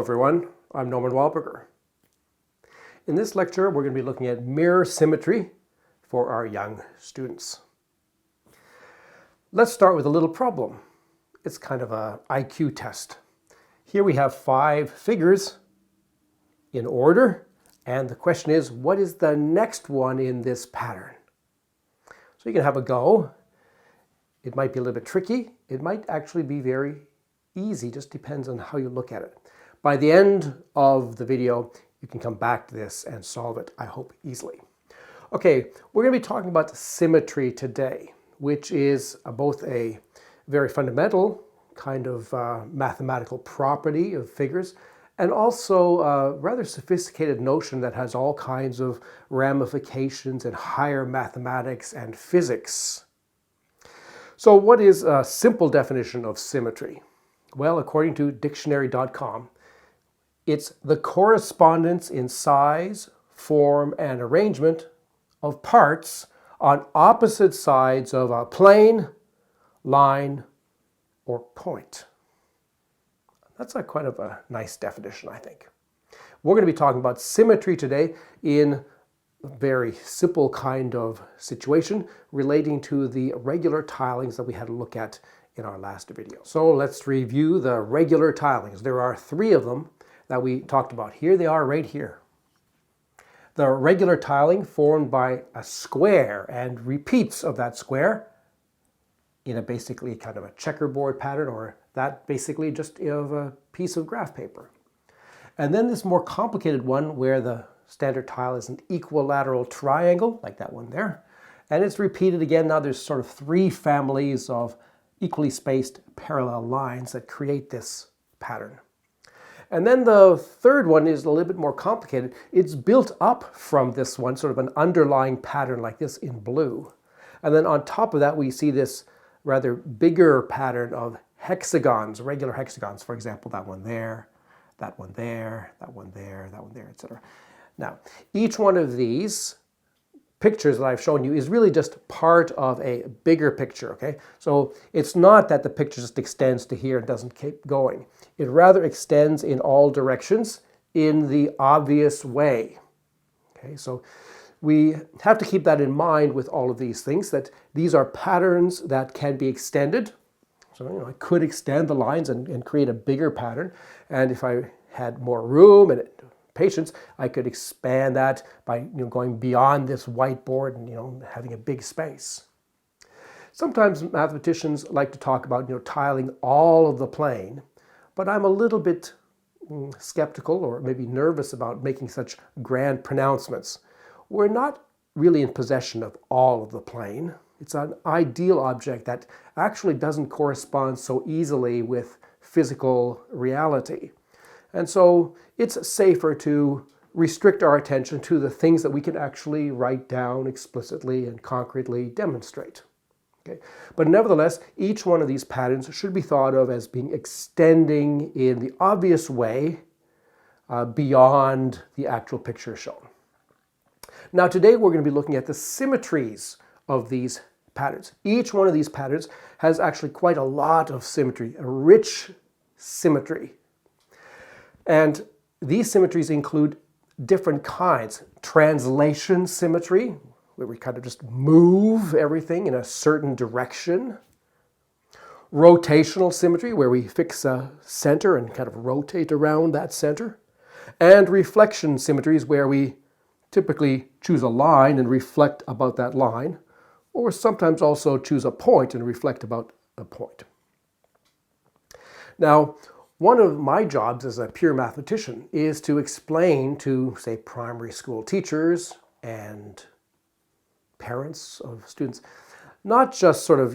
Hello everyone, I'm Norman Wahlberger. In this lecture we're going to be looking at mirror symmetry for our young students. Let's start with a little problem. It's kind of an IQ test. Here we have 5 figures in order, and the question is, what is the next one in this pattern? So you can have a go. It might be a little bit tricky. It might actually be very easy, just depends on how you look at it. By the end of the video, you can come back to this and solve it, I hope, easily. Okay, we're going to be talking about symmetry today, which is both a very fundamental kind of mathematical property of figures, and also a rather sophisticated notion that has all kinds of ramifications in higher mathematics and physics. So what is a simple definition of symmetry? Well, according to dictionary.com, it's the correspondence in size, form, and arrangement of parts on opposite sides of a plane, line, or point. That's quite of a nice definition, I think. We're going to be talking about symmetry today in a very simple kind of situation relating to the regular tilings that we had a look at in our last video. So let's review the regular tilings. There are 3 of them that we talked about. Here they are right here. The regular tiling formed by a square and repeats of that square in a basically kind of a checkerboard pattern, or that basically just of a piece of graph paper. And then this more complicated one where the standard tile is an equilateral triangle, like that one there. And it's repeated again. Now there's sort of 3 families of equally spaced parallel lines that create this pattern. And then the third one is a little bit more complicated. It's built up from this one, sort of an underlying pattern like this in blue. And then on top of that, we see this rather bigger pattern of hexagons, regular hexagons. For example, that one there, that one there, that one there, that one there, etc. Now, each one of these pictures that I've shown you is really just part of a bigger picture, okay? So it's not that the picture just extends to here and doesn't keep going. It rather extends in all directions in the obvious way, okay? So we have to keep that in mind with all of these things, that these are patterns that can be extended. So I could extend the lines and create a bigger pattern, and if I had more room and patience, I could expand that by going beyond this whiteboard and having a big space. Sometimes mathematicians like to talk about tiling all of the plane, but I'm a little bit skeptical or maybe nervous about making such grand pronouncements. We're not really in possession of all of the plane. It's an ideal object that actually doesn't correspond so easily with physical reality. And so it's safer to restrict our attention to the things that we can actually write down explicitly and concretely demonstrate. Okay? But nevertheless, each one of these patterns should be thought of as being extending in the obvious way beyond the actual picture shown. Now today we're going to be looking at the symmetries of these patterns. Each one of these patterns has actually quite a lot of symmetry, a rich symmetry. And these symmetries include different kinds. Translation symmetry, where we kind of just move everything in a certain direction. Rotational symmetry, where we fix a center and kind of rotate around that center. And reflection symmetries, where we typically choose a line and reflect about that line, or sometimes also choose a point and reflect about a point. Now, one of my jobs as a pure mathematician is to explain to, say, primary school teachers and parents of students, not just sort of,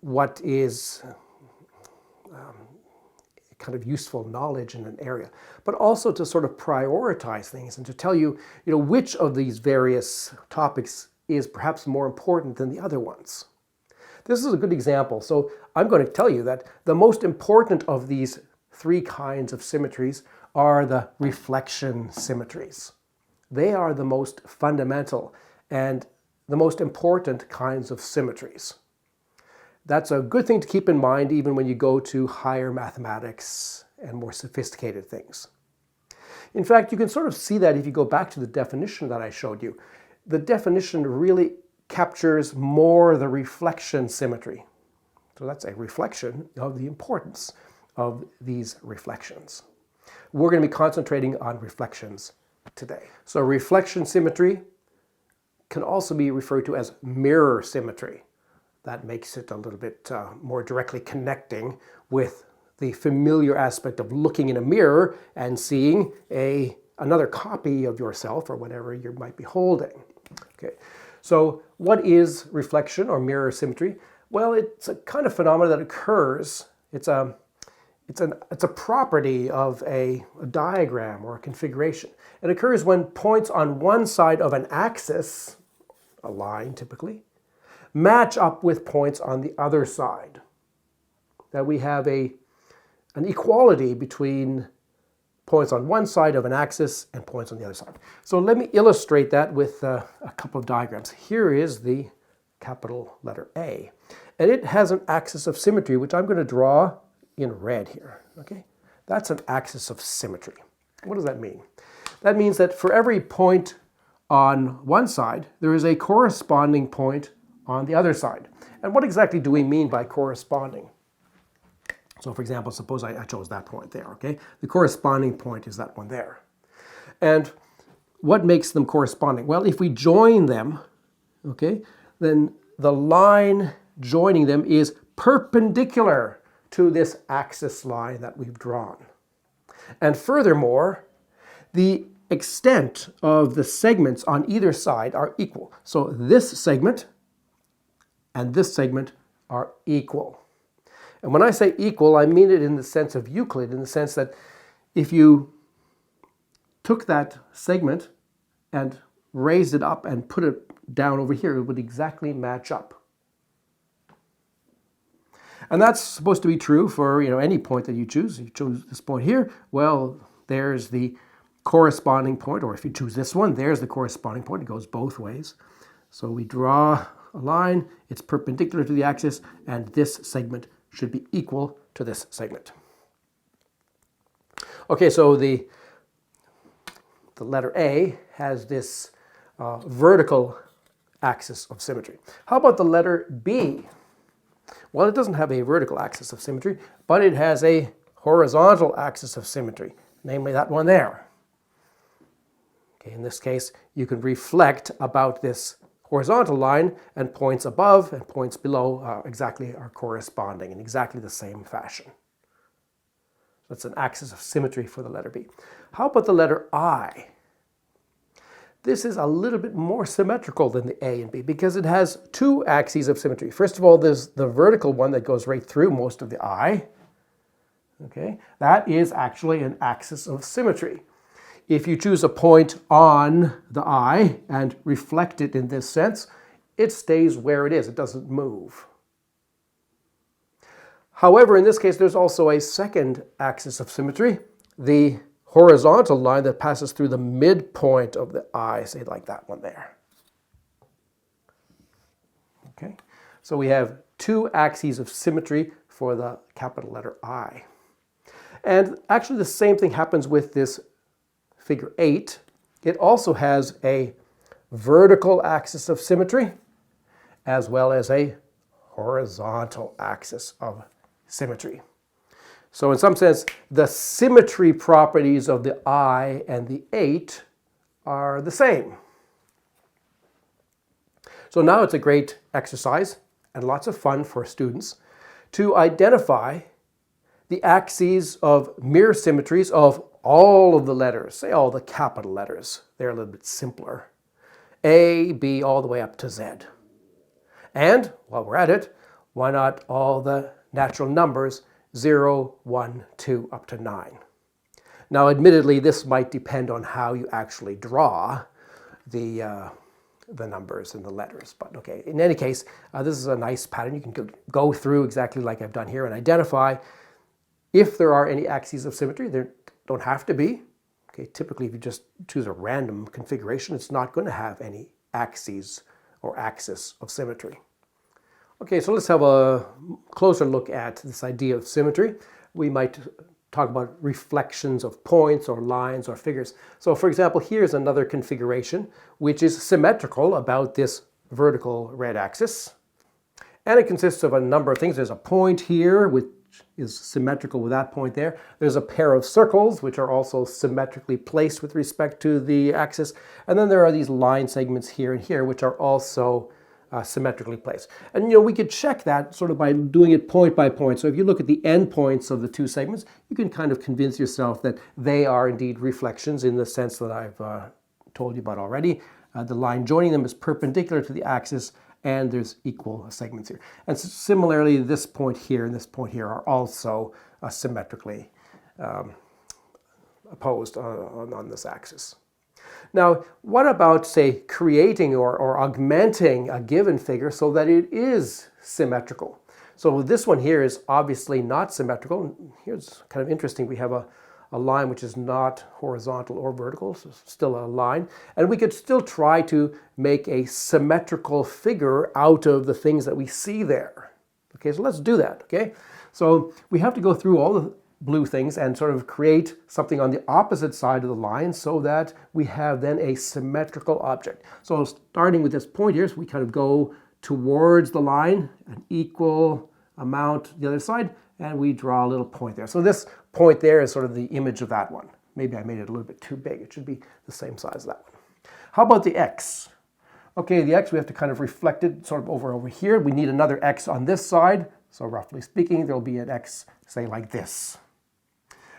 what is kind of useful knowledge in an area, but also to sort of prioritize things and to tell you, which of these various topics is perhaps more important than the other ones. This is a good example. So I'm going to tell you that the most important of these 3 kinds of symmetries are the reflection symmetries. They are the most fundamental and the most important kinds of symmetries. That's a good thing to keep in mind even when you go to higher mathematics and more sophisticated things. In fact, you can sort of see that if you go back to the definition that I showed you. The definition really captures more the reflection symmetry. So that's a reflection of the importance of these reflections. We're going to be concentrating on reflections today. So reflection symmetry can also be referred to as mirror symmetry. That makes it a little bit more directly connecting with the familiar aspect of looking in a mirror and seeing another copy of yourself or whatever you might be holding. Okay, so what is reflection or mirror symmetry? Well, it's a kind of phenomenon that occurs. It's a property of a diagram or a configuration. It occurs when points on one side of an axis, a line typically, match up with points on the other side. That we have an equality between points on one side of an axis and points on the other side. So let me illustrate that with a couple of diagrams. Here is the capital letter A, and it has an axis of symmetry, which I'm going to draw in red here. Okay, that's an axis of symmetry. What does that mean? That means that for every point on one side, there is a corresponding point on the other side. And what exactly do we mean by corresponding? So for example, suppose I chose that point there, okay? The corresponding point is that one there. And what makes them corresponding? Well, if we join them, okay, then the line joining them is perpendicular to this axis line that we've drawn. And furthermore, the extent of the segments on either side are equal. So this segment and this segment are equal. And when I say equal, I mean it in the sense of Euclid, in the sense that if you took that segment and raised it up and put it down over here, it would exactly match up. And that's supposed to be true for any point that you choose. If you choose this point here, well, there's the corresponding point, or if you choose this one, there's the corresponding point. It goes both ways. So we draw a line, it's perpendicular to the axis, and this segment should be equal to this segment. Okay, so the letter A has this vertical axis of symmetry. How about the letter B? Well, it doesn't have a vertical axis of symmetry, but it has a horizontal axis of symmetry, namely that one there. Okay, in this case, you can reflect about this horizontal line, and points above and points below exactly are corresponding in exactly the same fashion. That's an axis of symmetry for the letter B. How about the letter I? This is a little bit more symmetrical than the A and B because it has two axes of symmetry. First of all, there's the vertical one that goes right through most of the I. Okay, that is actually an axis of symmetry. If you choose a point on the eye and reflect it in this sense, it stays where it is. It doesn't move. However, in this case, there's also a second axis of symmetry, the horizontal line that passes through the midpoint of the eye, say like that one there. Okay, so we have two axes of symmetry for the capital letter I. And actually the same thing happens with this figure 8. It also has a vertical axis of symmetry as well as a horizontal axis of symmetry. So in some sense, the symmetry properties of the I and the 8 are the same. So now it's a great exercise and lots of fun for students to identify the axes of mirror symmetries of all of the letters, say all the capital letters. They're a little bit simpler. A, B, all the way up to Z. And while we're at it, why not all the natural numbers 0, 1, 2, up to 9. Now admittedly, this might depend on how you actually draw the numbers and the letters. But okay, in any case, this is a nice pattern. You can go through exactly like I've done here and identify if there are any axes of symmetry. There don't have to be. Okay, typically if you just choose a random configuration, it's not going to have any axes or axis of symmetry. Okay, so let's have a closer look at this idea of symmetry. We might talk about reflections of points or lines or figures. So for example, here's another configuration which is symmetrical about this vertical red axis. And it consists of a number of things. There's a point here which is symmetrical with that point there. There's a pair of circles which are also symmetrically placed with respect to the axis. And then there are these line segments here and here which are also symmetrically placed. And we could check that sort of by doing it point by point. So if you look at the endpoints of the two segments, you can kind of convince yourself that they are indeed reflections in the sense that I've told you about already. The line joining them is perpendicular to the axis, and there's equal segments here. And similarly, this point here and this point here are also symmetrically opposed on this axis. Now, what about, say, creating or augmenting a given figure so that it is symmetrical? So this one here is obviously not symmetrical. Here's kind of interesting. We have a line which is not horizontal or vertical, so it's still a line. And we could still try to make a symmetrical figure out of the things that we see there. Okay, so let's do that, okay? So we have to go through all the blue things and sort of create something on the opposite side of the line so that we have then a symmetrical object. So starting with this point here, so we kind of go towards the line, an equal amount the other side, and we draw a little point there. So this point there is sort of the image of that one. Maybe I made it a little bit too big. It should be the same size as that one. How about the x? Okay, the x we have to kind of reflect it sort of over here. We need another x on this side. So roughly speaking, there'll be an x, say, like this.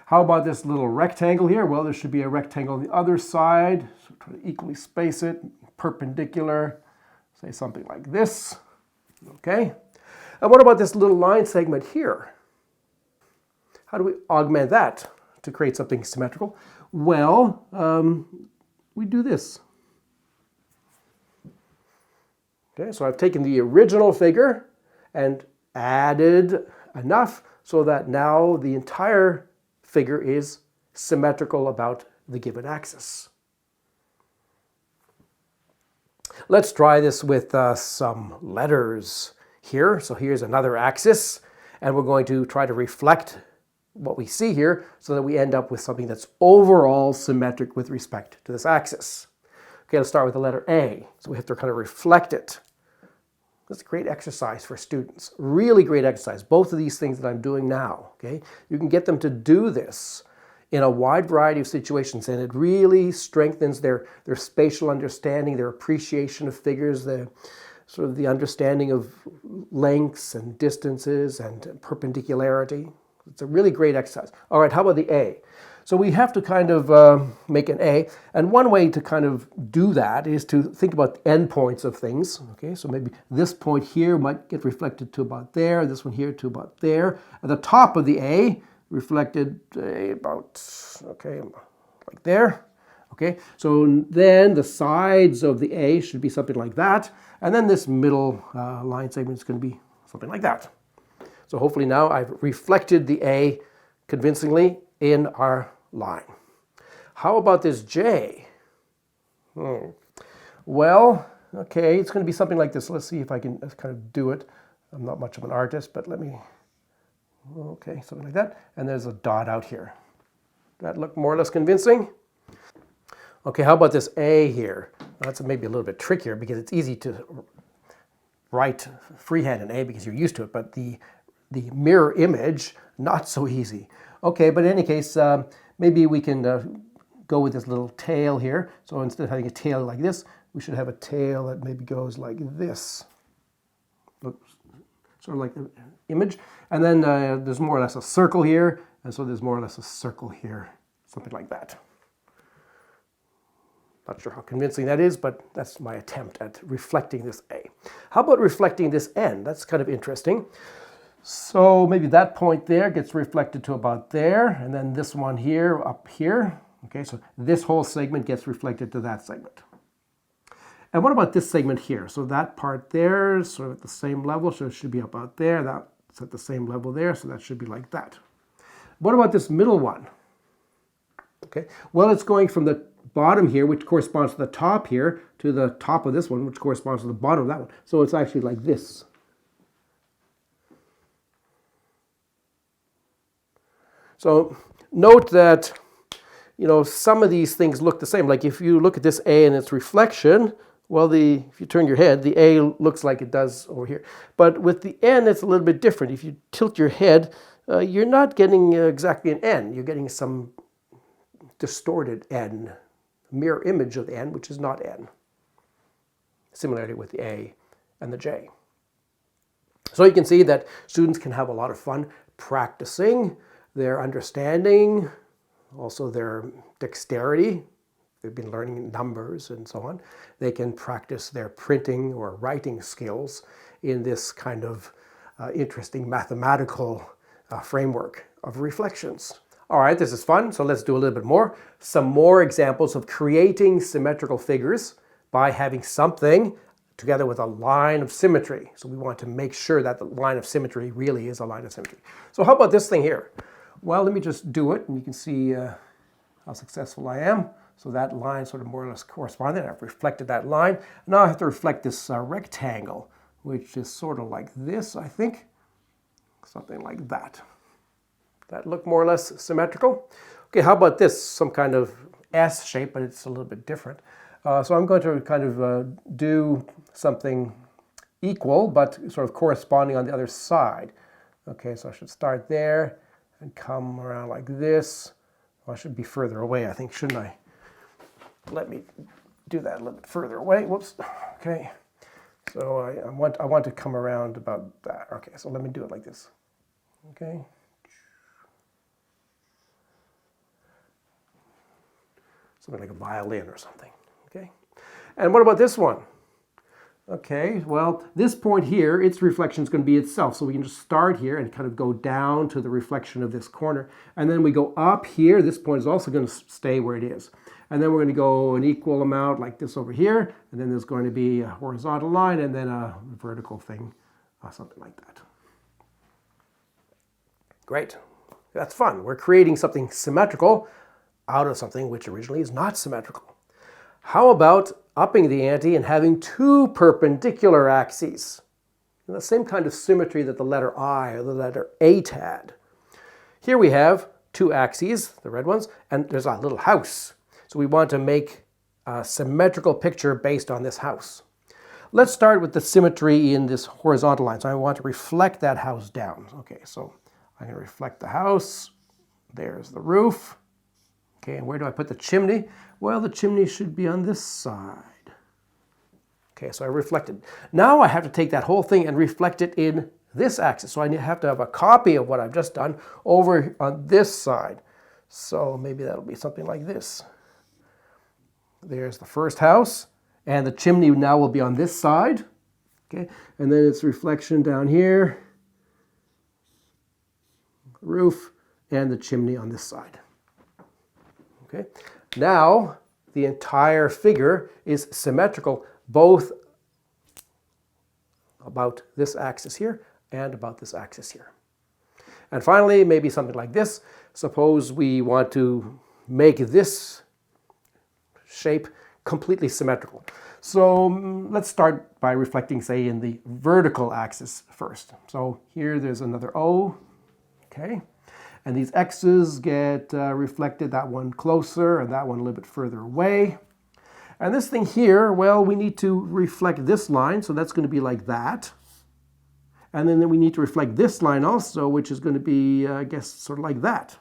How about this little rectangle here? Well, there should be a rectangle on the other side. So try to equally space it, perpendicular, say something like this. Okay. And what about this little line segment here? How do we augment that to create something symmetrical? Well, we do this. Okay, so I've taken the original figure and added enough so that now the entire figure is symmetrical about the given axis. Let's try this with some letters here. So here's another axis, and we're going to try to reflect what we see here so that we end up with something that's overall symmetric with respect to this axis. Okay, let's start with the letter A. So we have to kind of reflect it. That's a great exercise for students. Really great exercise. Both of these things that I'm doing now, okay? You can get them to do this in a wide variety of situations, and it really strengthens their spatial understanding, their appreciation of figures, the sort of the understanding of lengths and distances and perpendicularity. It's a really great exercise. All right, how about the A? So we have to kind of make an A, and one way to kind of do that is to think about endpoints of things. Okay, so maybe this point here might get reflected to about there, this one here to about there. At the top of the A, reflected about, okay, like there. Okay, so then the sides of the A should be something like that, and then this middle line segment is going to be something like that. So hopefully now I've reflected the A convincingly in our line. How about this J? Well, okay, it's going to be something like this. Let's see if I can kind of do it. I'm not much of an artist, but let me, okay, something like that. And there's a dot out here. That look more or less convincing? Okay, how about this A here? That's maybe a little bit trickier because it's easy to write freehand in A because you're used to it, but the mirror image, not so easy. Okay, but in any case, maybe we can go with this little tail here. So instead of having a tail like this, we should have a tail that maybe goes like this. Oops. Sort of like the image. And then there's more or less a circle here, and so there's more or less a circle here, something like that. Not sure how convincing that is, but that's my attempt at reflecting this A. How about reflecting this N? That's kind of interesting. So maybe that point there gets reflected to about there, and then this one here up here. Okay, so this whole segment gets reflected to that segment. And what about this segment here? So that part there is sort of at the same level, so it should be about there. That's at the same level there, so that should be like that. What about this middle one? Okay, well, it's going from the bottom here, which corresponds to the top here, to the top of this one, which corresponds to the bottom of that one. So it's actually like this. So note that, you know, some of these things look the same. Like if you look at this A and its reflection, well, if you turn your head, the A looks like it does over here. But with the N, it's a little bit different. If you tilt your head, you're not getting exactly an N. You're getting some distorted N, mirror image of the N, which is not N. Similarly with the A and the J. So you can see that students can have a lot of fun practicing their understanding, also their dexterity. They've been learning numbers and so on. They can practice their printing or writing skills in this kind of interesting mathematical framework of reflections. All right, this is fun, so let's do a little bit more. Some more examples of creating symmetrical figures by having something together with a line of symmetry. So we want to make sure that the line of symmetry really is a line of symmetry. So how about this thing here? Well, let me just do it, and you can see how successful I am. So that line sort of more or less corresponded. I've reflected that line. Now I have to reflect this rectangle, which is sort of like this, I think. Something like that. That look more or less symmetrical? Okay, how about this? Some kind of S shape, but it's a little bit different. So I'm going to kind of do something equal, but sort of corresponding on the other side. Okay, so I should start there and come around like this. Well, I should be further away, I think, shouldn't I? Let me do that a little bit further away. Whoops. Okay. So I want to come around about that. Okay, so let me do it like this. Okay. Something like a violin or something. Okay. And what about this one? Okay, well, this point here, its reflection is going to be itself. So we can just start here and kind of go down to the reflection of this corner. And then we go up here. This point is also going to stay where it is. And then we're going to go an equal amount like this over here. And then there's going to be a horizontal line and then a vertical thing, something like that. Great. That's fun. We're creating something symmetrical out of something which originally is not symmetrical. How about upping the ante and having two perpendicular axes? The same kind of symmetry that the letter I or the letter H had. Here we have two axes, the red ones, and there's a little house. So we want to make a symmetrical picture based on this house. Let's start with the symmetry in this horizontal line. So I want to reflect that house down. Okay, so I'm going to reflect the house. There's the roof. Okay, and where do I put the chimney? Well, the chimney should be on this side. Okay, so I reflected. Now I have to take that whole thing and reflect it in this axis. So I have to have a copy of what I've just done over on this side. So maybe that'll be something like this. There's the first house, and the chimney now will be on this side. Okay, and then its reflection down here, roof, and the chimney on this side. Okay, now the entire figure is symmetrical, both about this axis here and about this axis here. And finally, maybe something like this. Suppose we want to make this shape completely symmetrical. So let's start by reflecting, say, in the vertical axis first. So here there's another O, okay? And these X's get reflected, that one closer and that one a little bit further away. And this thing here, well, we need to reflect this line, so that's going to be like that. And then we need to reflect this line also, which is going to be, I guess, sort of like that.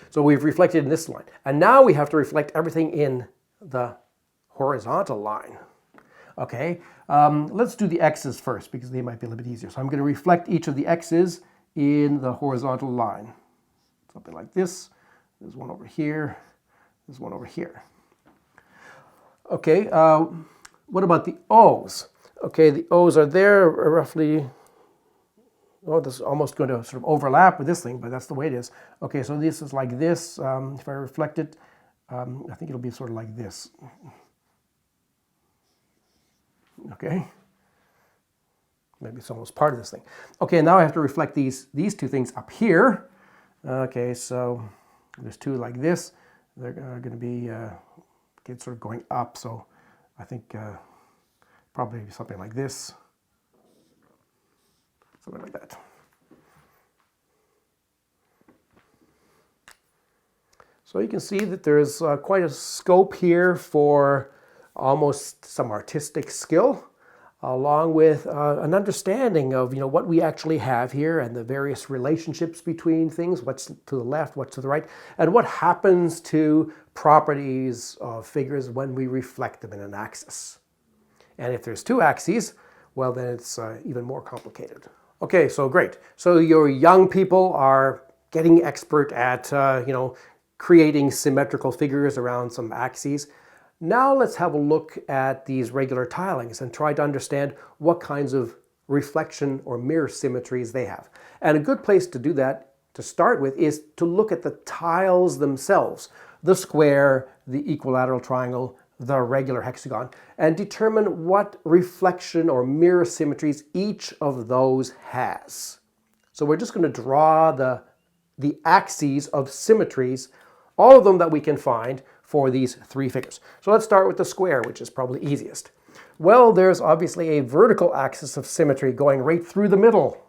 So we've reflected in this line. And now we have to reflect everything in the horizontal line. Okay, let's do the X's first because they might be a little bit easier. So I'm going to reflect each of the X's in the horizontal line. Something like this. There's one over here. There's one over here. Okay, what about the O's? Okay, the O's are there roughly. Oh, this is almost going to sort of overlap with this thing, but that's the way it is. Okay, so this is like this. If I reflect it, I think it'll be sort of like this. Okay, maybe it's almost part of this thing. Okay, now I have to reflect these two things up here. Okay, so there's two like this. They're going to be sort of going up. So I think probably something like this, something like that. So you can see that there's quite a scope here for almost some artistic skill, along with an understanding of what we actually have here and the various relationships between things, what's to the left, what's to the right, and what happens to properties of figures when we reflect them in an axis. And if there's two axes, well, then it's even more complicated. Okay, so great. So your young people are getting expert at creating symmetrical figures around some axes. Now let's have a look at these regular tilings and try to understand what kinds of reflection or mirror symmetries they have. And a good place to do that to start with is to look at the tiles themselves, the square, the equilateral triangle, the regular hexagon, and determine what reflection or mirror symmetries each of those has. So we're just going to draw the axes of symmetries, all of them that we can find for these three figures. So let's start with the square, which is probably easiest. Well, there's obviously a vertical axis of symmetry going right through the middle.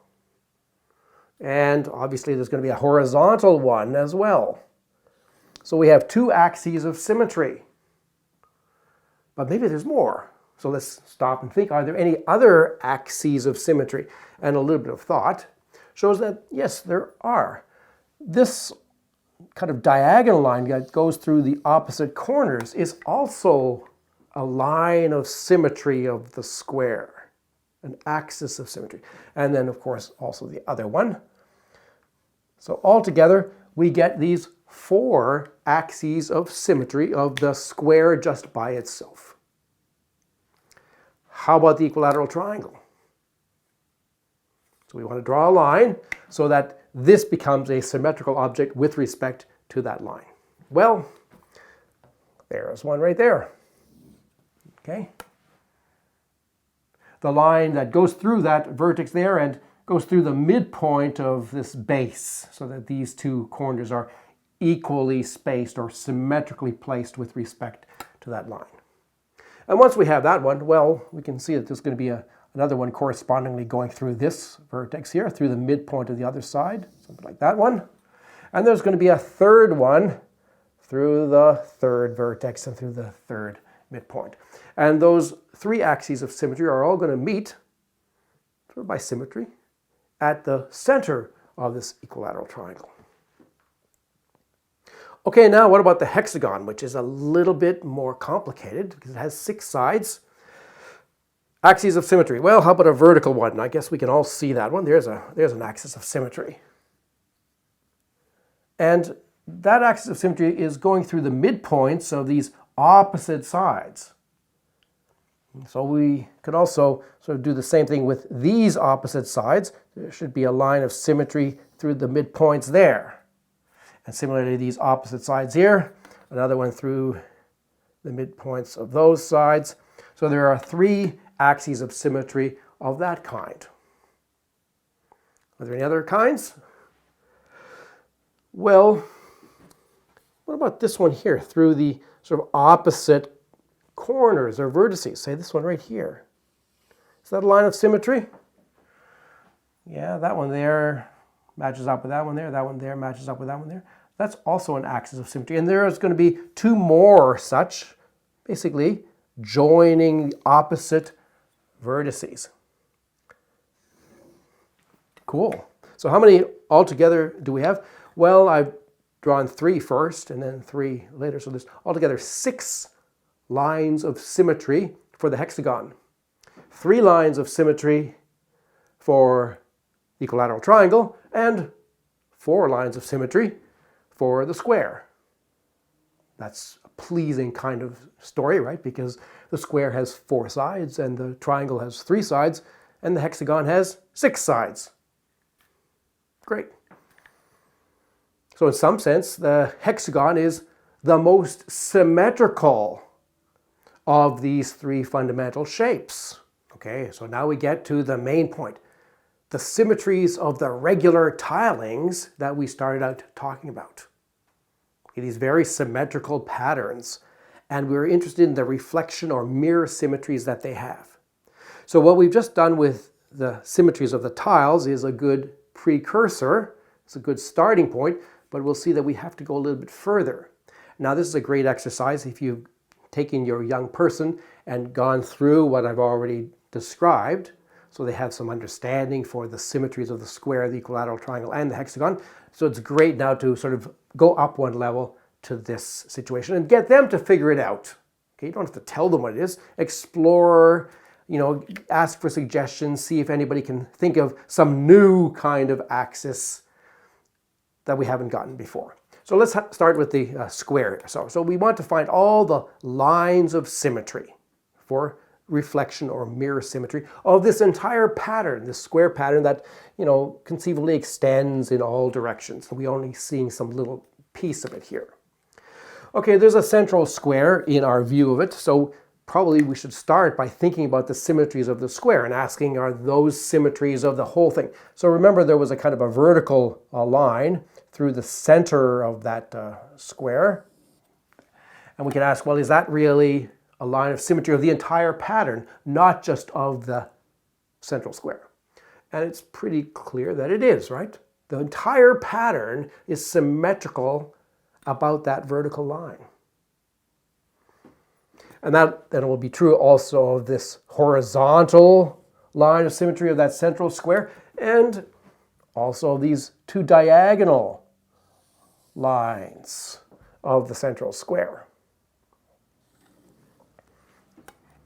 And obviously there's going to be a horizontal one as well. So we have two axes of symmetry. But maybe there's more. So let's stop and think, are there any other axes of symmetry? And a little bit of thought shows that yes, there are. This kind of diagonal line that goes through the opposite corners is also a line of symmetry of the square, an axis of symmetry. And then, of course, also the other one. So altogether, we get these four axes of symmetry of the square just by itself. How about the equilateral triangle? So we want to draw a line so that this becomes a symmetrical object with respect to that line. Well, there's one right there. Okay. The line that goes through that vertex there and goes through the midpoint of this base so that these two corners are equally spaced or symmetrically placed with respect to that line. And once we have that one, well, we can see that there's going to be another one correspondingly going through this vertex here, through the midpoint of the other side, something like that one. And there's going to be a third one through the third vertex and through the third midpoint. And those three axes of symmetry are all going to meet, sort of by symmetry, at the center of this equilateral triangle. Okay, now what about the hexagon, which is a little bit more complicated because it has 6 sides. Axes of symmetry. Well, how about a vertical one? I guess we can all see that one. There's an axis of symmetry. And that axis of symmetry is going through the midpoints of these opposite sides. So we could also sort of do the same thing with these opposite sides. There should be a line of symmetry through the midpoints there. And similarly, these opposite sides here, another one through the midpoints of those sides. So there are 3 axes of symmetry of that kind. Are there any other kinds? Well, what about this one here through the sort of opposite corners or vertices? Say this one right here. Is that a line of symmetry? Yeah, that one there matches up with that one there matches up with that one there. That's also an axis of symmetry. And there's going to be 2 more such, basically joining the opposite vertices. Cool. So how many altogether do we have? Well, I've drawn 3 first and then 3 later. So there's altogether 6 lines of symmetry for the hexagon. 3 lines of symmetry for the equilateral triangle and 4 lines of symmetry for the square. That's a pleasing kind of story, right? Because the square has 4 sides and the triangle has 3 sides and the hexagon has 6 sides. Great. So in some sense, the hexagon is the most symmetrical of these 3 fundamental shapes. Okay, so now we get to the main point. The symmetries of the regular tilings that we started out talking about. Okay, these very symmetrical patterns. And we're interested in the reflection or mirror symmetries that they have. So what we've just done with the symmetries of the tiles is a good precursor. It's a good starting point, but we'll see that we have to go a little bit further Now this is a great exercise if you've taken your young person and gone through what I've already described, so they have some understanding for the symmetries of the square, the equilateral triangle, and the hexagon. So it's great now to sort of go up one level to this situation and get them to figure it out. Okay, you don't have to tell them what it is. Explore, ask for suggestions, see if anybody can think of some new kind of axis that we haven't gotten before. So let's start with the square. So we want to find all the lines of symmetry for reflection or mirror symmetry of this entire pattern, this square pattern that, conceivably extends in all directions. We're only seeing some little piece of it here. Okay, there's a central square in our view of it, so probably we should start by thinking about the symmetries of the square and asking, are those symmetries of the whole thing? So remember, there was a kind of a vertical line through the center of that square. And we can ask, well, is that really a line of symmetry of the entire pattern, not just of the central square? And it's pretty clear that it is, right? The entire pattern is symmetrical about that vertical line. And that then will be true also of this horizontal line of symmetry of that central square, and also these two diagonal lines of the central square.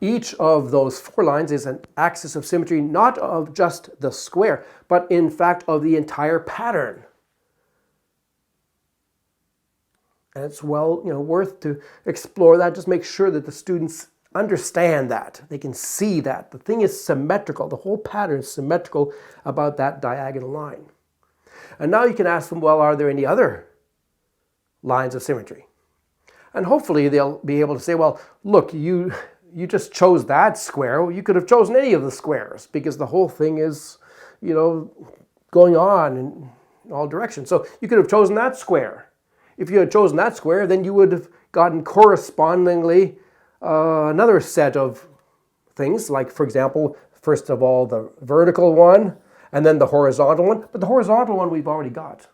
Each of those four lines is an axis of symmetry, not of just the square, but in fact of the entire pattern. And it's worth to explore that, just make sure that the students understand that. They can see that. The thing is symmetrical. The whole pattern is symmetrical about that diagonal line. And now you can ask them, well, are there any other lines of symmetry? And hopefully they'll be able to say, well, look, you just chose that square. You could have chosen any of the squares because the whole thing is, going on in all directions. So you could have chosen that square. If you had chosen that square, then you would have gotten correspondingly another set of things, like, for example, first of all, the vertical one, and then the horizontal one. But the horizontal one we've already got.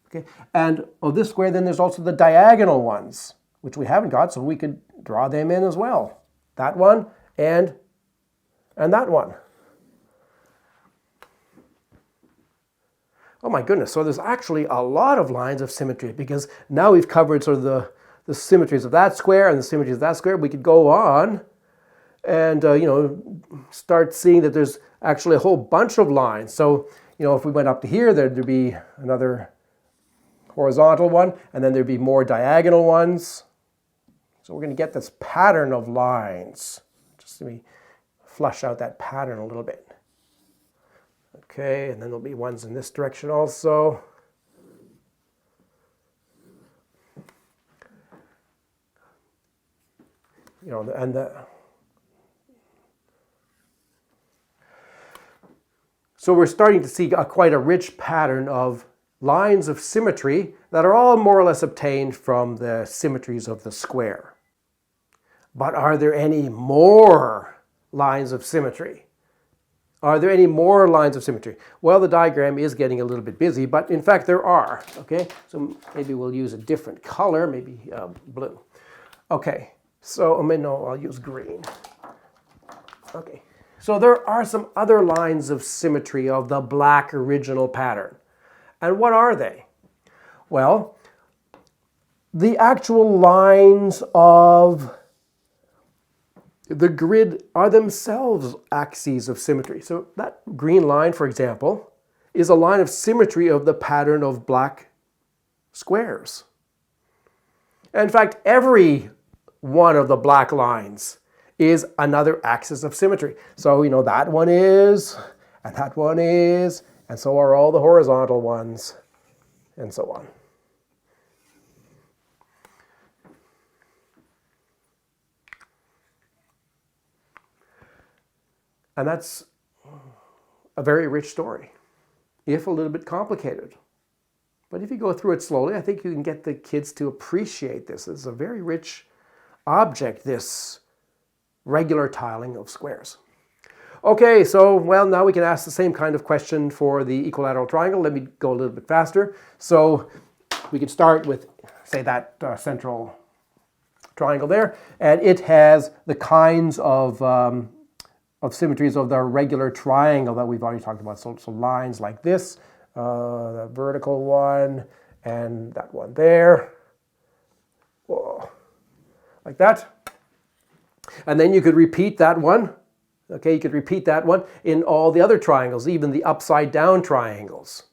Okay? And of this square, then there's also the diagonal ones, which we haven't got, so we could draw them in as well. That one and that one. Oh my goodness, so there's actually a lot of lines of symmetry, because now we've covered sort of the symmetries of that square and the symmetries of that square. We could go on and start seeing that there's actually a whole bunch of lines. So if we went up to here, there'd be another horizontal one, and then there'd be more diagonal ones. So we're going to get this pattern of lines. Just let me flush out that pattern a little bit. Okay, and then there'll be ones in this direction also. So we're starting to see quite a rich pattern of lines of symmetry that are all more or less obtained from the symmetries of the square. But are there any more lines of symmetry? Are there any more lines of symmetry? Well, the diagram is getting a little bit busy, but in fact there are. Okay, so maybe we'll use a different color, maybe blue. Okay, so no, I'll use green. Okay, so there are some other lines of symmetry of the black original pattern. And what are they? Well, the actual lines of the grid are themselves axes of symmetry. So that green line, for example, is a line of symmetry of the pattern of black squares. In fact, every one of the black lines is another axis of symmetry. So, that one is, and that one is, and so are all the horizontal ones, and so on. And that's a very rich story, if a little bit complicated. But if you go through it slowly, I think you can get the kids to appreciate this. It's a very rich object, this regular tiling of squares. Okay, so, now we can ask the same kind of question for the equilateral triangle. Let me go a little bit faster. So we could start with say that central triangle there, and it has the kinds of symmetries of the regular triangle that we've already talked about. So lines like this, the vertical one, and that one there. Whoa. Like that. And then you could repeat that one. Okay, you could repeat that one in all the other triangles, even the upside down triangles.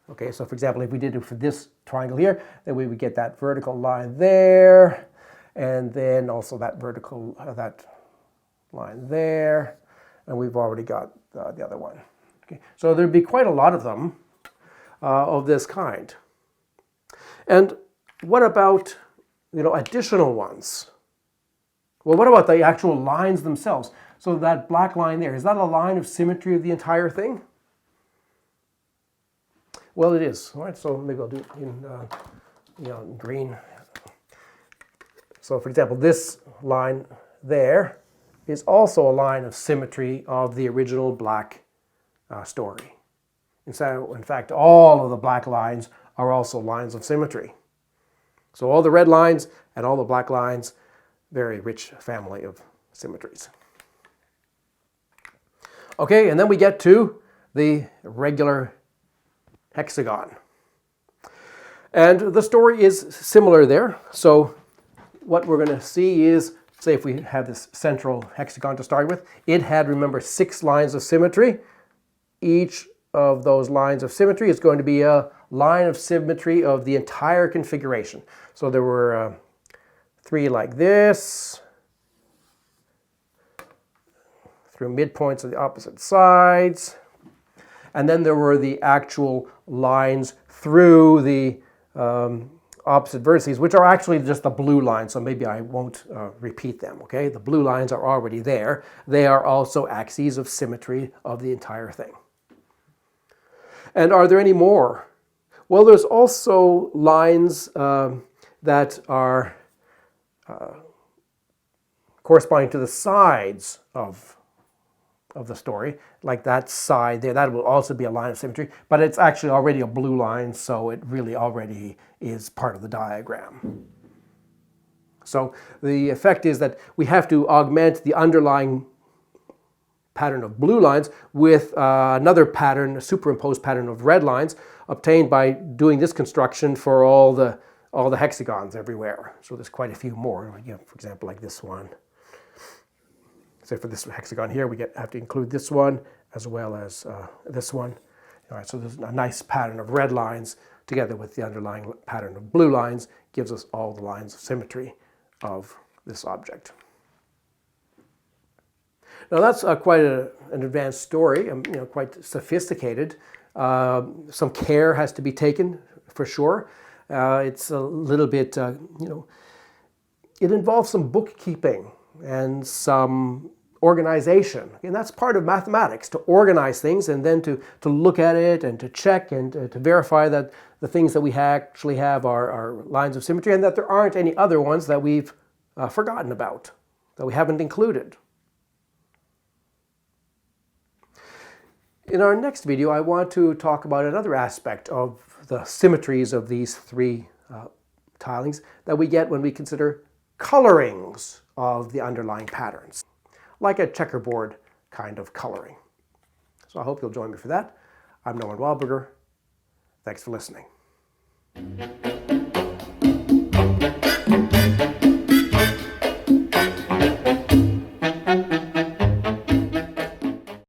Okay, so for example, if we did it for this triangle here, then we would get that vertical line there, and then also that vertical, that line there, and we've already got the other one. Okay, so there'd be quite a lot of them of this kind. And what about, additional ones? Well, what about the actual lines themselves? So that black line there, is that a line of symmetry of the entire thing? Well, it is. All right, so maybe I'll do it in green. So for example, this line there is also a line of symmetry of the original black story. And so, in fact, all of the black lines are also lines of symmetry. So all the red lines and all the black lines, very rich family of symmetries. Okay, and then we get to the regular hexagon. And the story is similar there. So what we're going to see is, say if we have this central hexagon to start with, it had, remember, 6 lines of symmetry. Each of those lines of symmetry is going to be a line of symmetry of the entire configuration. So there were 3 like this, through midpoints of the opposite sides. And then there were the actual lines through the opposite vertices, which are actually just the blue lines, so maybe I won't repeat them, okay? The blue lines are already there. They are also axes of symmetry of the entire thing. And are there any more? Well, there's also lines that are corresponding to the sides of the story, like that side there. That will also be a line of symmetry, but it's actually already a blue line, so it really already is part of the diagram. So the effect is that we have to augment the underlying pattern of blue lines with another pattern, a superimposed pattern of red lines, obtained by doing this construction for all the hexagons everywhere. So there's quite a few more, for example, like this one. So for this hexagon here, we have to include this one as well as this one. All right, so there's a nice pattern of red lines together with the underlying pattern of blue lines, gives us all the lines of symmetry of this object. Now that's quite an advanced story, quite sophisticated. Some care has to be taken for sure. It's a little bit, it involves some bookkeeping and some organization. And that's part of mathematics, to organize things and then to look at it and to check and to verify that the things that we actually have are lines of symmetry and that there aren't any other ones that we've forgotten about, that we haven't included. In our next video, I want to talk about another aspect of the symmetries of these 3 tilings that we get when we consider colorings of the underlying patterns, like a checkerboard kind of coloring. So I hope you'll join me for that. I'm Norman Wahlberger. Thanks for listening.